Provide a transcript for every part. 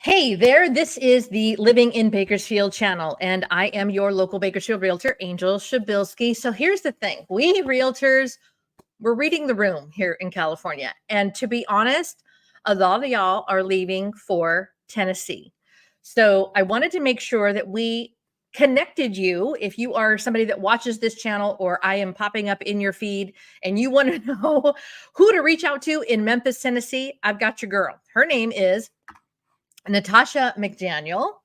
Hey there, this is the Living in Bakersfield channel, and I am your local Bakersfield realtor, Angel Przybylski. So here's the thing. We realtors, we're reading the room here in California. And to be honest, a lot of y'all are leaving for Tennessee. So I wanted to make sure that we connected you. If you are somebody that watches this channel or I am popping up in your feed and you want to know who to reach out to in Memphis, Tennessee, I've got your girl. Her name is Natasha McDaniel.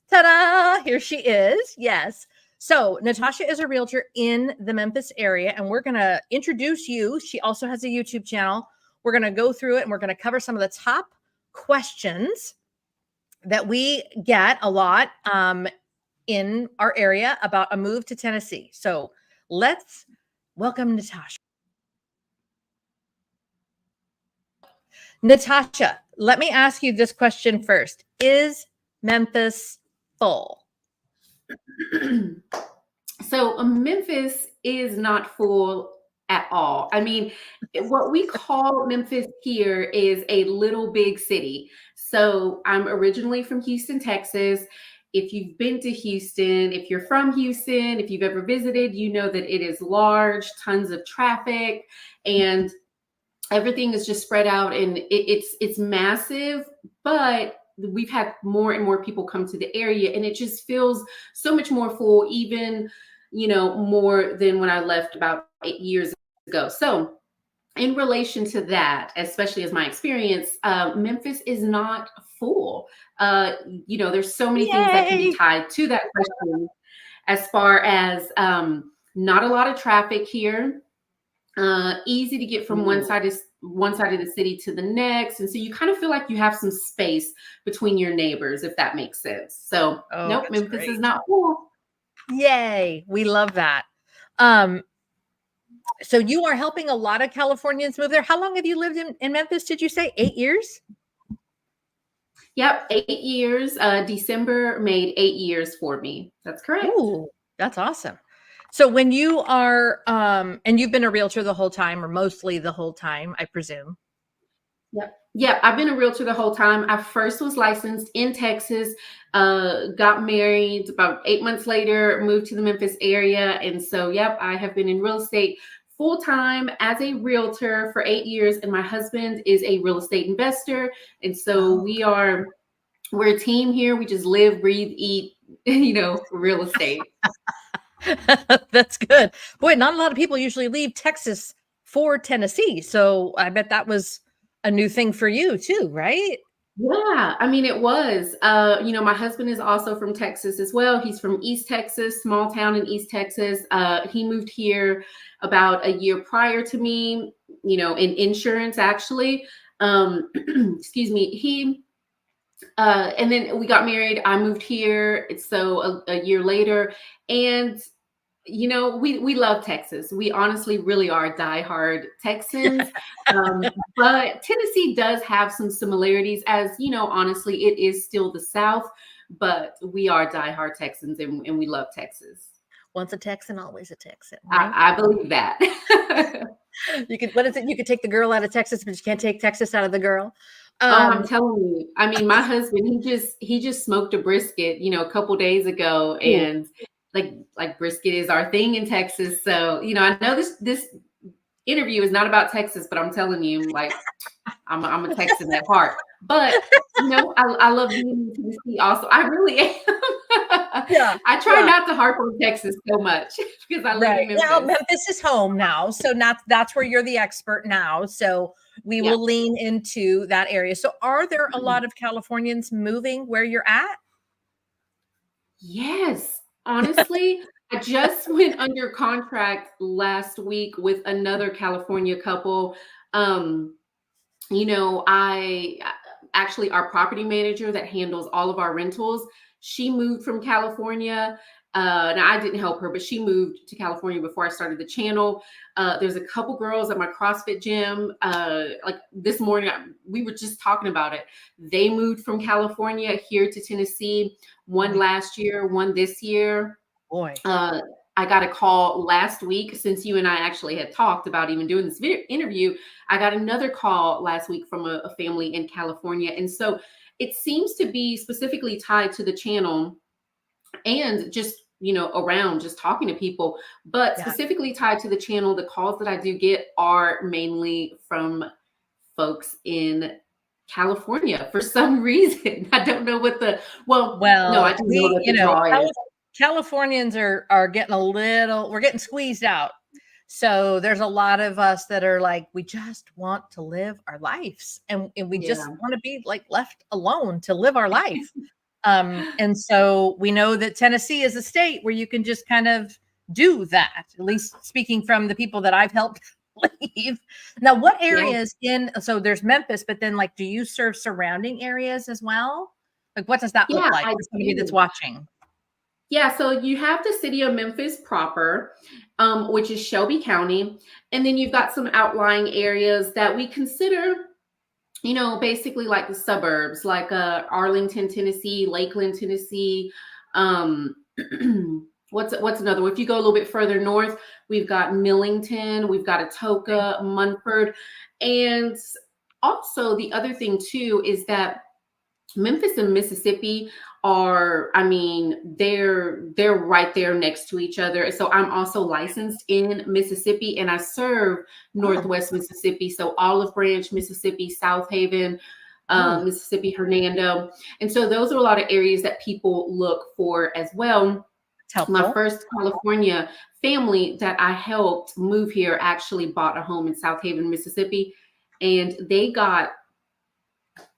Ta-da! Here she is. Yes. So Natasha is a realtor in the Memphis area, and we're going to introduce you. She also has a YouTube channel. We're going to go through it, and we're going to cover some of the top questions that we get a lot in our area about a move to Tennessee. So let's welcome Natasha. Natasha, let me ask you this question first. Is Memphis full? So Memphis is not full at all. I mean, what we call Memphis here is a little big city. So I'm originally from Houston, Texas. If you've been to Houston, if you're from Houston, if you've ever visited, you know that it is large, tons of traffic, and everything is just spread out, and it's massive, but we've had more and more people come to the area, and it just feels so much more full, even, more than when I left about 8 years ago. So in relation to that, especially as my experience, Memphis is not full. There's so many things that can be tied to that question, as far as not a lot of traffic here. Easy to get from one side of the city to the next, and so you kind of feel like you have some space between your neighbors, if that makes sense. So nope, Memphis is not full. Yay, we love that. So you are helping a lot of Californians move there. How long have you lived in Memphis? Did you say 8 years? Yep, 8 years. December made 8 years for me. That's correct. Ooh, that's awesome. So when you are, and you've been a realtor the whole time, or mostly the whole time, I presume. Yep. I've been a realtor the whole time. I first was licensed in Texas, got married about 8 months later, moved to the Memphis area. And so, yep, I have been in real estate full time as a realtor for 8 years. And my husband is a real estate investor. And so we're a team here. We just live, breathe, eat, real estate. That's good. Boy, not a lot of people usually leave Texas for Tennessee. So I bet that was a new thing for you too, right? Yeah, I mean, it was. My husband is also from Texas as well. He's from East Texas, small town in East Texas. He moved here about a year prior to me, in insurance, actually. Excuse me. And then we got married. I moved here. So a year later, and we love Texas. We honestly really are diehard Texans. But Tennessee does have some similarities, as honestly, it is still the South, but we are diehard Texans, and we love Texas. Once a Texan, always a Texan. Right? I believe that. What is it? You could take the girl out of Texas, but you can't take Texas out of the girl. I'm telling you. I mean, my husband, he just smoked a brisket, a couple days ago, and like brisket is our thing in Texas. So, I know this interview is not about Texas, but I'm telling you, like, I'm a Texan at heart. But I love being in Tennessee also. I really am. Yeah. I try not to harp on Texas so much because I live in Memphis. Now Memphis is home now. So that's where you're the expert now. So we will lean into that area. So are there a lot of Californians moving where you're at? Yes. Honestly, I just went under contract last week with another California couple. I actually, our property manager that handles all of our rentals, she moved from California. Now I didn't help her, but she moved to California before I started the channel. There's a couple girls at my CrossFit gym. Like this morning, we were just talking about it. They moved from California here to Tennessee. One last year, one this year. Boy. I got a call last week, since you and I actually had talked about even doing this interview. I got another call last week from a family in California. And so it seems to be specifically tied to the channel and just, around just talking to people, but Yeah. specifically tied to the channel. The calls that I do get are mainly from folks in California for some reason. I don't know what no, I Well, do know what the draw is. Californians are getting we're getting squeezed out. So there's a lot of us that are like, we just want to live our lives, and we just Yeah. want to be like left alone to live our life. And so we know that Tennessee is a state where you can just kind of do that, at least speaking from the people that I've helped leave. Now, what Yeah. areas so there's Memphis, but then like, do you serve surrounding areas as well? Like, what does that look Yeah, like I for somebody that's do. watching? Yeah, so you have the city of Memphis proper, which is Shelby County. And then you've got some outlying areas that we consider, basically like the suburbs, like Arlington, Tennessee, Lakeland, Tennessee. Um, what's another one? If you go a little bit further north, we've got Millington, we've got Atoka, Munford. And also the other thing too is that Memphis and Mississippi they're right there next to each other. So I'm also licensed in Mississippi and I serve Oh, Northwest Mississippi. So Olive Branch, Mississippi, South Haven, oh, Mississippi, Hernando. And so those are a lot of areas that people look for as well. it's My helpful. first California family that I helped move here actually bought a home in South Haven, Mississippi, and they got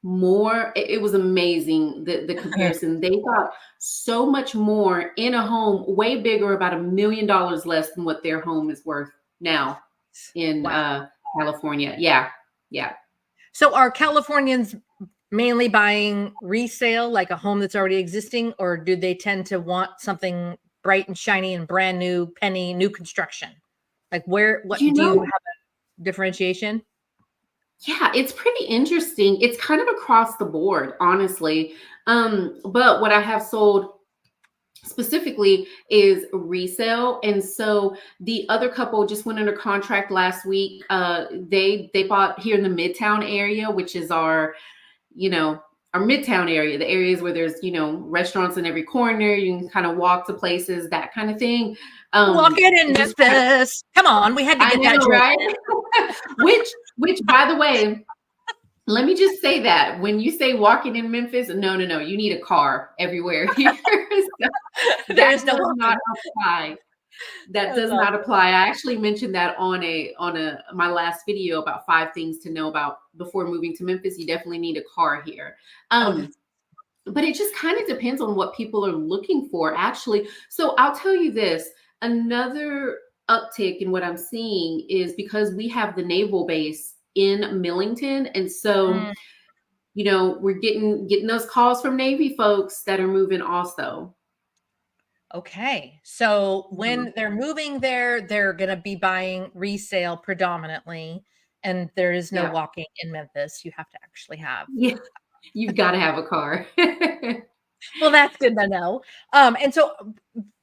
more. It was amazing, the comparison. They got so much more in a home, way bigger, about $1 million less than what their home is worth now in Wow. California. Yeah. So are Californians mainly buying resale, like a home that's already existing, or do they tend to want something bright and shiny and brand new, penny, new construction? Like, what you do you know have a differentiation? yeah, it's pretty interesting. It's kind of across the board, honestly. But what I have sold specifically is resale. And so the other couple just went under contract last week. They bought here in the Midtown area, which is our Midtown area, the areas where there's, restaurants in every corner. You can kind of walk to places, that kind of thing. Walk it in Just Memphis. Come on, we had to I get that know, joke. right? which by the way, let me just say that when you say walking in Memphis, no, you need a car everywhere here. So There that is no does not walking. apply. That That's does not awesome. apply. I actually mentioned that on my last video about 5 things to know about before moving to Memphis. You definitely need a car here. Oh, Um, that's but it just kind of depends on what people are looking for, actually. So I'll tell you this, another uptick in what I'm seeing is because we have the naval base in Millington. And so, mm, we're getting those calls from Navy folks that are moving also. okay. So Mhm. when they're moving there, they're going to be buying resale predominantly, and there is no Yeah. walking in Memphis. You have to actually have. Yeah. You've got to have a car. Well, that's good to know. And so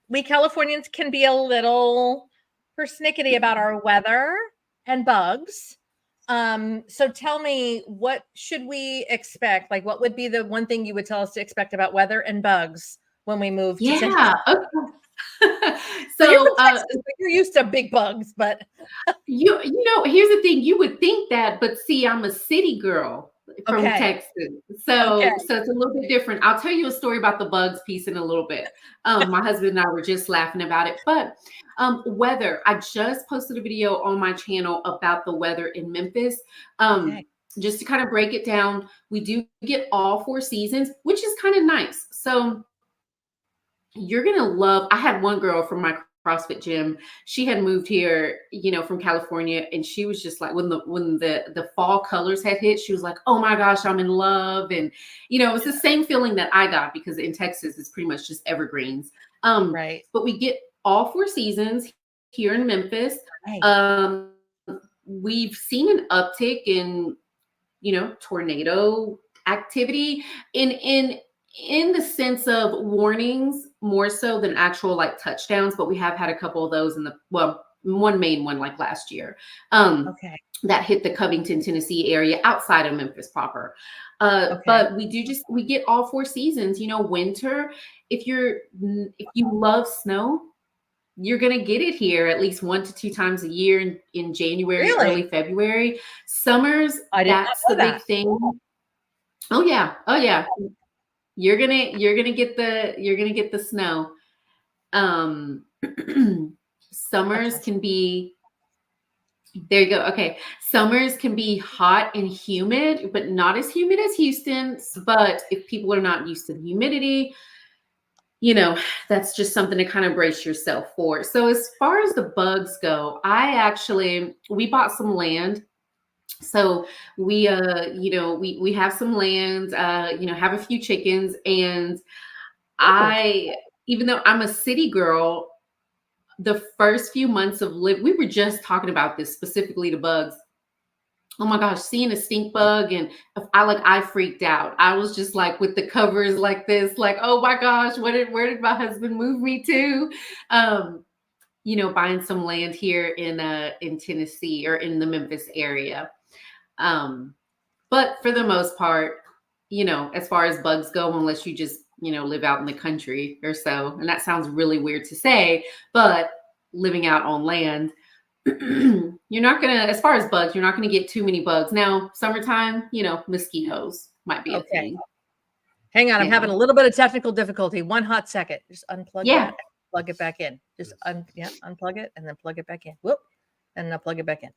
we Californians can be a little persnickety about our weather and bugs. So tell me, what should we expect? Like, what would be the one thing you would tell us to expect about weather and bugs when we move to Tennessee? Yeah. Okay. So you're from So, Texas, so you're used to big bugs, but here's the thing. You would think that, but see, I'm a city girl from okay, Texas, okay, so it's a little bit different. I'll tell you a story about the bugs piece in a little bit. My husband and I were just laughing about it, but weather. I just posted a video on my channel about the weather in Memphis. okay. Just to kind of break it down, we do get all 4 seasons, which is kind of nice. So you're gonna love. I had one girl from my CrossFit gym. She had moved here, from California, and she was just like, when the fall colors had hit, she was like, "Oh my gosh, I'm in love!" And it was the same feeling that I got because in Texas it's pretty much just evergreens. Right, But we get all 4 seasons here in Memphis. right. Um, we've seen an uptick in tornado activity in the sense of warnings more so than actual like touchdowns, but we have had a couple of those one main one like last year. Okay. That hit the Covington, Tennessee area outside of Memphis proper. Okay. But we get all 4 seasons, winter. If you love snow, you're going to get it here at least 1 to 2 times a year in January, Really? early February. Summers, I did not that's know the big that. thing. Oh yeah. Oh yeah. You're gonna get the snow. Summers can be, there you go. Okay. Summers can be hot and humid, but not as humid as Houston's. But if people are not used to the humidity, that's just something to kind of brace yourself for. So as far as the bugs go, we bought some land. So we we have some land, have a few chickens, and even though I'm a city girl, the first few months of we were just talking about this specifically to bugs. Oh my gosh, seeing a stink bug, and I freaked out. I was just like with the covers like this, like, oh my gosh, where did my husband move me to? Buying some land here in Tennessee or in the Memphis area. But for the most part, as far as bugs go, unless you just, live out in the country or so, and that sounds really weird to say, but living out on land, you're not gonna, as far as bugs, you're not gonna get too many bugs. Now, summertime, mosquitoes might be a thing. Hang on, I'm having a little bit of technical difficulty. One hot second. Just unplug that, plug it back in. Just unplug it and then plug it back in. Whoop, and then plug it back in.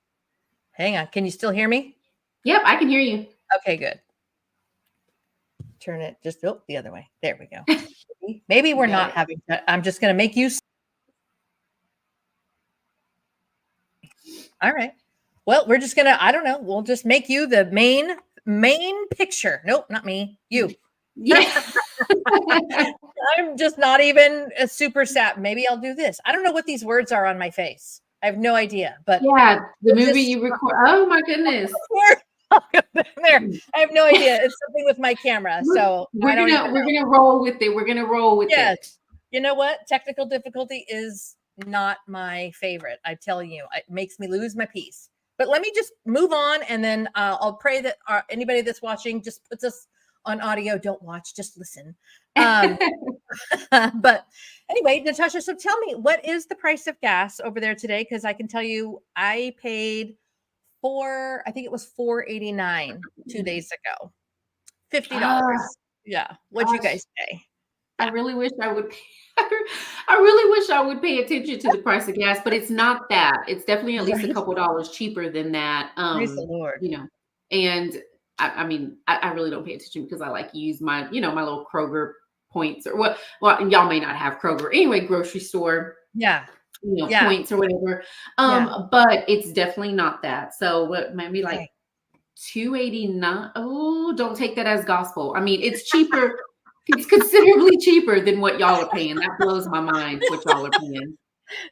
Hang on. Can you still hear me? Yep, I can hear you. Okay, good. Turn it just the other way. There we go. Maybe we're not having that. I'm just going to make you. All right. Well, we're just going to, I don't know. We'll just make you the main picture. Nope, not me. You. Yeah. I'm just not even a super sap. Maybe I'll do this. I don't know what these words are on my face. I have no idea. But yeah, the movie you record. Oh my goodness. There, I have no idea. It's something with my camera, so we're gonna roll with it. We're gonna roll with it. You know what? Technical difficulty is not my favorite. I tell you, it makes me lose my peace. But let me just move on, and then I'll pray that anybody that's watching just puts us on audio. Don't watch, just listen. But anyway, Natasha, so tell me, what is the price of gas over there today? Because I can tell you, I paid I think it was $4.89 2 days ago. $50. Yeah. What'd you guys say? I really wish I would. I really wish I would pay attention to the price of gas, but it's not that. It's definitely at least a couple dollars cheaper than that. Praise the Lord. And I mean, I really don't pay attention because I like use my, my little Kroger points or what. Well, and y'all may not have Kroger anyway, grocery store. Yeah. Points or whatever. But it's definitely not that. So what maybe like $2.89. Oh, don't take that as gospel. I mean, it's cheaper. It's considerably cheaper than what y'all are paying. That blows my mind what y'all are paying.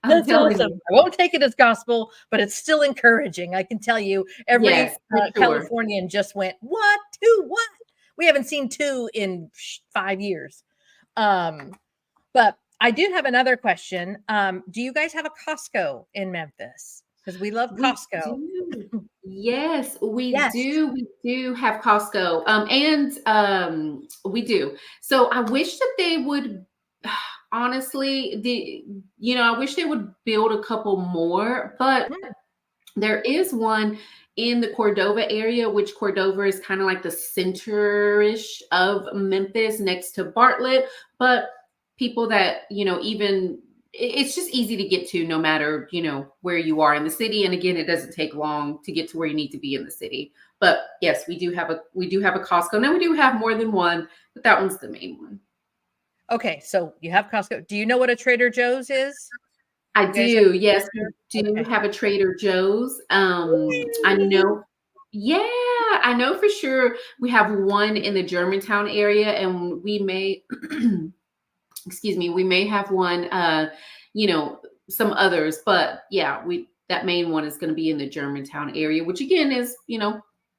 That's awesome. I won't take it as gospel, but it's still encouraging. I can tell you, every Californian just went, what? Two? What? We haven't seen two in 5 years. But I do have another question. Do you guys have a Costco in Memphis? Because we love Costco. Yes, we do. We do have Costco. And we do. So I wish that they would, honestly, I wish they would build a couple more, but there is one in the Cordova area, which Cordova is kind of like the center-ish of Memphis next to Bartlett. But people that, even it's just easy to get to no matter, where you are in the city. And again, it doesn't take long to get to where you need to be in the city. But yes, we do have a Costco. Now we do have more than one, but that one's the main one. Okay. So you have Costco. Do you know what a Trader Joe's is? I do. Yes, we do have a Trader Joe's. I know. Yeah, I know for sure we have one in the Germantown area, and we may excuse me, we may have one, some others, but yeah, that main one is going to be in the Germantown area, which again is,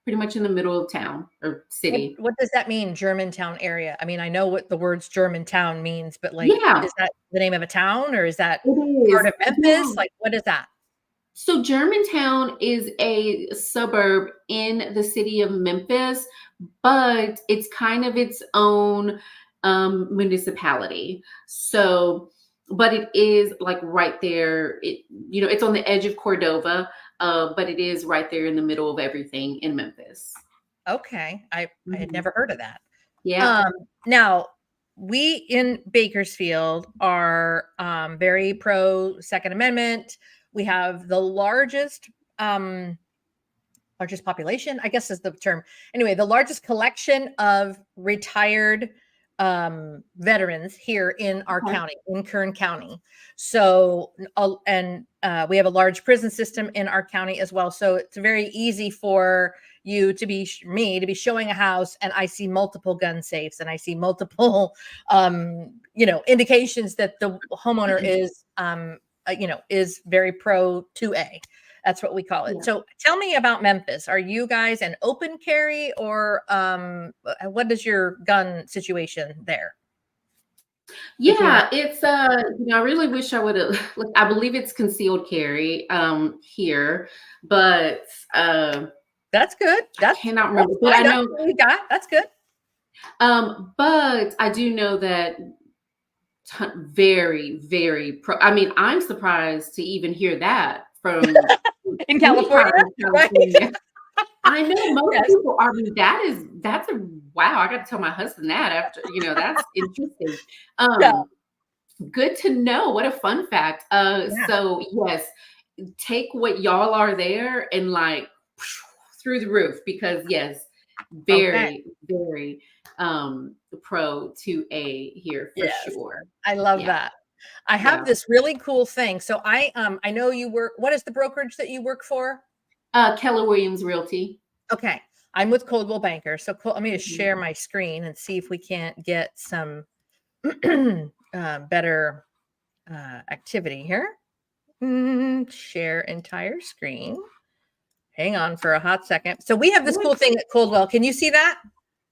pretty much in the middle of town or city. What does that mean, Germantown area? I mean, I know what the words Germantown means, but is that the name of a town or is that part of Memphis? Like, what is that? So Germantown is a suburb in the city of Memphis, but it's kind of its own municipality. So, but it is like right there. It's on the edge of Cordova, but it is right there in the middle of everything in Memphis. Okay. I had Mhm. never heard of that. Yeah. Um, now we in Bakersfield are very pro Second Amendment. We have the largest population, I guess is the term. Anyway, the largest collection of retired veterans here in our Okay. county, in Kern County. So, we have a large prison system in our county as well. So it's very easy for you to be me to be showing a house and I see multiple gun safes and I see multiple, indications that the homeowner is very pro 2A. That's what we call it. Yeah. So tell me about Memphis. Are you guys an open carry or what is your gun situation there? Between Yeah, it's I really wish I would have look, I believe it's concealed carry here, but That's good. I That's cannot remember. that's But I fine. That's know what we got. That's good. but I do know that very, very pro. I mean, I'm surprised to even hear that from In any California, part of right? California. I know most Yes. people are. I mean, that's a wow. I got to tell my husband that after, that's interesting. Yeah. Um, Good to know. What a fun fact. Yeah. So yes, take what y'all are there and like through the roof because yes, Okay. very, very pro to A here for Yes. sure. I love Yeah, that. I have yeah. this really cool thing. So I know you work. What is the brokerage that you work for? Keller Williams Realty. Okay. I'm with Coldwell Banker. So let me just Mhm. share my screen and see if we can't get some better activity here. Share entire screen. Hang on for a hot second. So we have this Yeah, cool thing at Coldwell. Can you see that?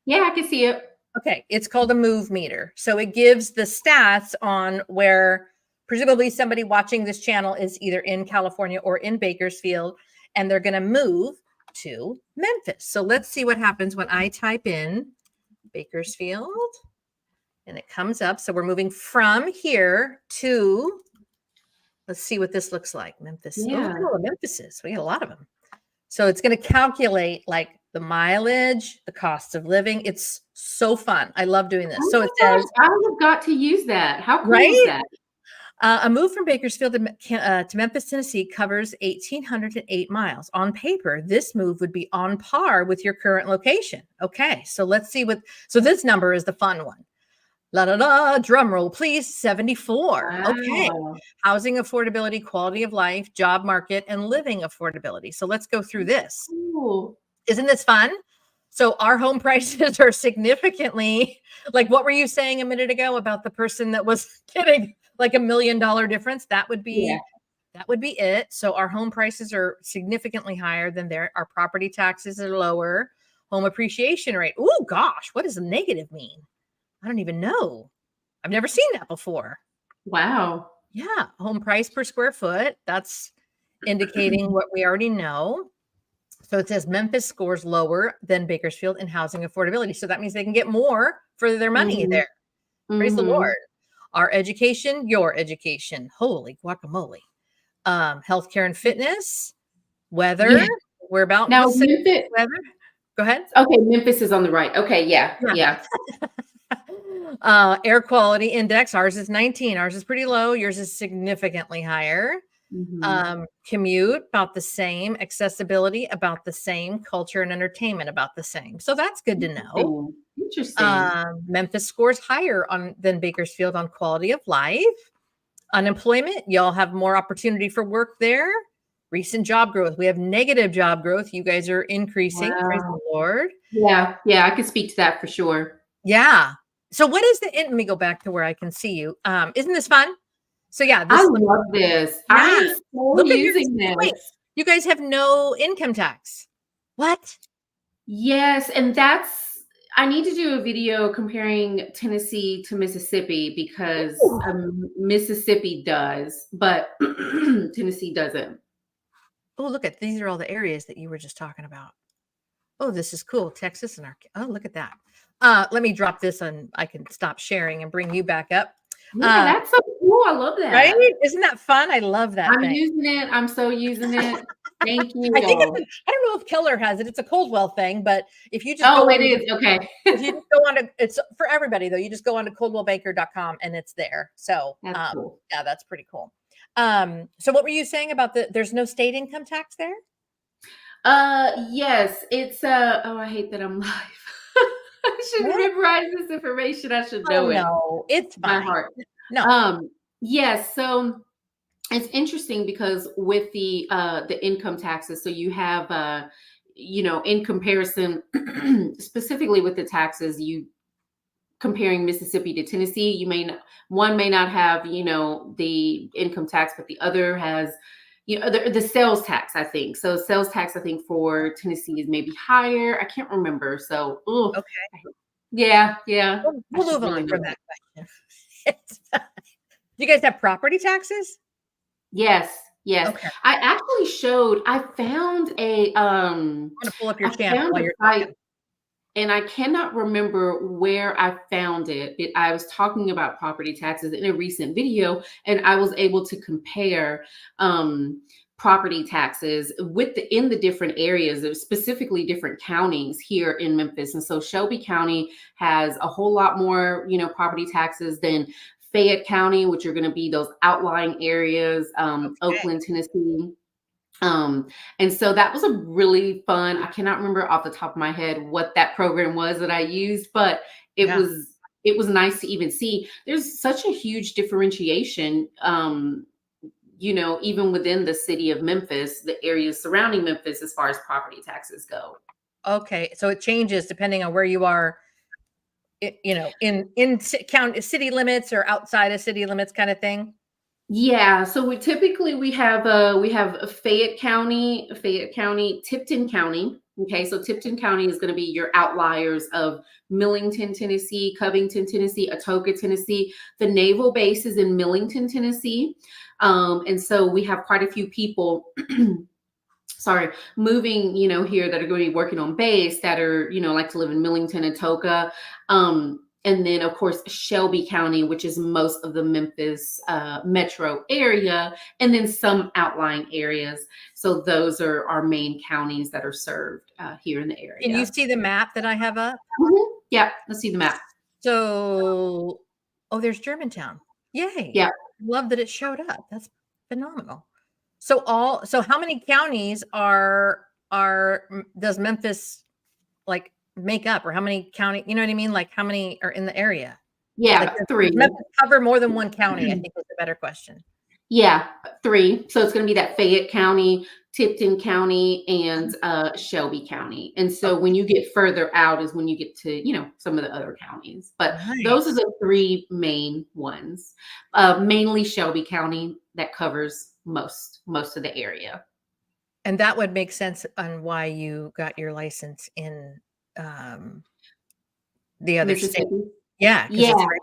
yeah, I can see it. Okay, it's called a move meter. So it gives the stats on where presumably somebody watching this channel is either in California or in Bakersfield, and they're going to move to Memphis. So let's see what happens when I type in Bakersfield and it comes up. So we're moving from here to, let's see what this looks like. Memphis. Oh, look at Yeah. all the Memphises. We got a lot of them. So it's going to calculate like the mileage, the cost of living. It's so fun. I love doing this. So Oh it my says, gosh, I have got to use that. How cool is right? that? A move from Bakersfield to Memphis, Tennessee covers 1,808 miles. On paper, this move would be on par with your current location. Okay, so let's see so this number is the fun one. La da da, drum roll, please. 74. Okay. Wow. Housing affordability, quality of life, job market, and living affordability. So let's go through this. Cool. Isn't this fun? So our home prices are significantly like what were you saying a minute ago about the person that was getting like $1 million difference? That would Yeah. be it. So our home prices are significantly higher than our property taxes are lower. Home appreciation rate. Oh gosh, what does a negative mean? I don't even know. I've never seen that before. Wow. Yeah, home price per square foot. That's indicating what we already know. So it says Memphis scores lower than Bakersfield in housing affordability. So that means they can get more for their money Mhm. there. Praise the Mhm. Lord. Our education, your education. Holy guacamole. Healthcare and fitness, weather. Yeah. We're about Now the same Memphis weather. Go ahead. okay, Memphis is on the right. Okay, yeah, Yeah. yeah. Air quality index. Ours is 19. Ours is pretty low. Yours is significantly higher. Mhm. Commute about the same. Accessibility about the same. Culture and entertainment about the same. So that's good to know. Interesting. Interesting. Memphis scores higher than Bakersfield on quality of life. Unemployment, y'all have more opportunity for work there. Recent job growth. We have negative job growth. You guys are increasing. Praise the Wow. Lord. Yeah, yeah, I could speak to that for sure. Yeah. So what is let me go back to where I can see you. Isn't this fun? So yeah, I this love this. I yeah. am so Look at your using wait. this. You guys have no income tax. What? Yes, and that's I need to do a video comparing Tennessee to Mississippi because Ooh. Mississippi does, but Tennessee doesn't. Oh, look at these are all the areas that you were just talking about. Oh, this is cool. Texas and oh, look at that. Let me drop this on. I can stop sharing and bring you back up. Yeah, that's so cool. I love Right? that. Isn't that fun? I love that I'm thing. using it. I'm so using it. Thank I think you. I don't know if Keller has it. It's a Coldwell thing, but if you just Oh, go it on, is. Okay. if you just go on to, it's for everybody though. You just go on to coldwellbanker.com and it's there. So, That's cool. yeah, that's pretty cool. So what were you saying about there's no state income tax there? Yes, it's oh, I hate that I'm live. I should What? memorize this information. I should Oh know it no, it's by fine. heart. No. Yes, so it's interesting because with the income taxes, so you have in comparison specifically with the taxes, you comparing Mississippi to Tennessee, you may not, one may not have, the income tax, but the other has, the sales tax, I think. So sales tax, I think for Tennessee is maybe higher. I can't remember. So, ooh, Okay. yeah. I We'll should move really on know from that. that question. Do you guys have property taxes? Yes, yes. Okay. I actually showed, I'm gonna pull up your I channel found while a you're site. talking. And I cannot remember where I found it. I was talking about property taxes in a recent video, and I was able to compare property taxes in the different areas, specifically different counties here in Memphis. And so Shelby County has a whole lot more, property taxes than Fayette County, which are going to be those outlying areas, Okay. Oakland, Tennessee. And so that was a really fun. I cannot remember off the top of my head what that program was that I used, but it Yeah. was it was nice to even see there's such a huge differentiation. Even within the city of Memphis, the areas surrounding Memphis, as far as property taxes go. Okay. So it changes depending on where you are, in county city limits or outside of city limits kind of thing. Yeah, so we have a Fayette County, Tipton County. Okay, so Tipton County is going to be your outliers of Millington, Tennessee, Covington, Tennessee, Atoka, Tennessee. The naval base is in Millington, Tennessee, and so we have quite a few people. Sorry, moving, here that are going to be working on base that are, like to live in Millington, Atoka. And then, of course, Shelby County, which is most of the Memphis metro area, and then some outlying areas. So those are our main counties that are served here in the Can you area. see the map that I have up? Yeah, let's see the map. So, oh, there's Germantown. Yay. Yeah. Love that it showed up. That's phenomenal. So how many counties does Memphis like make up, or how many county, you know what I mean? Like how many are in the area? Yeah, Like about does three. Memphis cover more than one county? I think is a better question. Yeah, three. So it's going to be that Fayette County, Tipton County, and Shelby County. And so when you get further out is when you get to, some of the other counties. But those are Nice. the three main ones. Mainly Shelby County that covers most of the area. And that would make sense on why you got your license in um, the other state. Mississippi. Yeah, because it's Yeah. right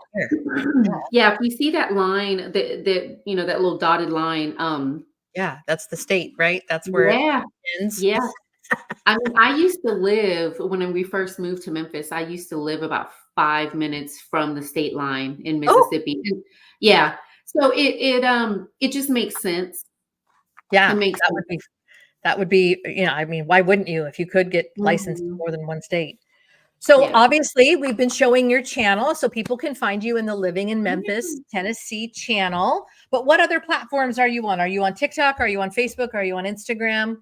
there. Yeah, if you see that line, that little dotted line, Yeah, that's the state, right? That's where it yeah, ends. yeah. I mean, I used to live when we first moved to Memphis. I used to live about 5 minutes from the state line in Oh, Mississippi. Yeah, so it just makes sense. It yeah, makes sense. that would be, I mean, why wouldn't you if you could get licensed in Mhm. more than one state? So Yeah. obviously, we've been showing your channel so people can find you in the Living in Memphis, Yeah. Tennessee channel. But what other platforms are you on? Are you on TikTok? Are you on Facebook? Are you on Instagram?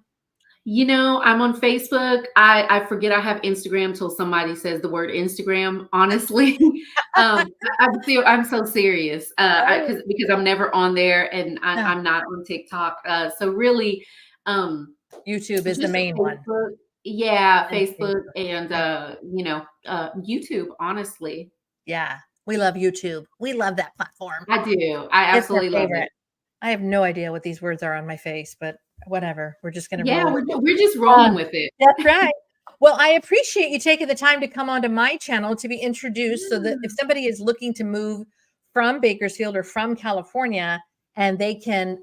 I'm on Facebook. I forget I have Instagram till somebody says the word Instagram. Honestly, I'm so serious because I'm never on there, and Yeah. I'm not on TikTok. So really, YouTube is the just main one. Facebook. Yeah, And Facebook Facebook. and Yeah. YouTube. Honestly, Yeah. We love YouTube. We love that platform. I do. I It's our absolutely love it. favorite. I have no idea what these words are on my face, but whatever. We're just going to Yeah, roll with we're just it. rolling with it. That's right. Well, I appreciate you taking the time to come onto my channel to be introduced so that if Yeah. somebody is looking to move from Bakersfield or from California and they can,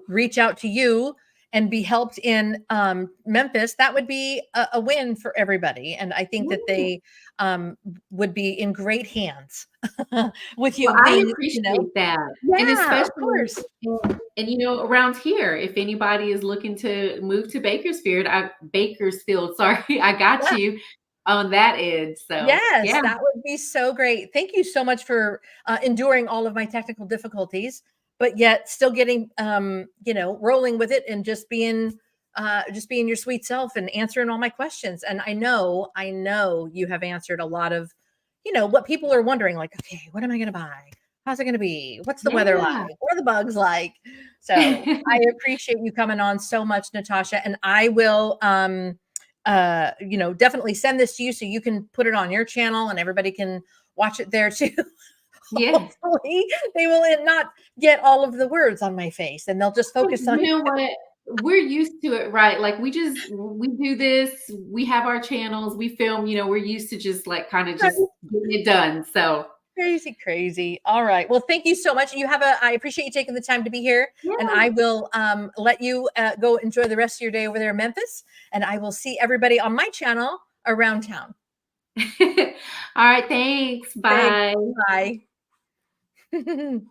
reach out to you and be helped in Memphis, that would be a win for everybody. And I think that Yeah. they would be in great hands with Well, you I being, appreciate that, and yeah, of especially course. and, around here, if anybody is looking to move to Bakersfield, sorry, I got Yeah. you on that end, so, Yes, yeah. that would be so great. Thank you so much for enduring all of my technical difficulties, but yet still getting, rolling with it and just being your sweet self and answering all my questions. And I know you have answered a lot of, what people are wondering, like, okay, what am I going to buy? How's it going to be? What's the weather like? Yeah. What are the bugs like? So I appreciate you coming on so much, Natasha, and I will, definitely send this to you so you can put it on your channel and everybody can watch it there too. Yeah. Hopefully, they will not get all of the words on my face and they'll just Well, focus on you know what? We're used to it, right? Like, we do this, we have our channels, we film, we're used to just, like, kinda just getting it done, so crazy, crazy. All right. Well, thank you so much. I appreciate you taking the time to be here. And yeah. I will let you go enjoy the rest of your day over there in Memphis. And I will see everybody on my channel around town. Alright, thanks, Thanks. bye. Bye.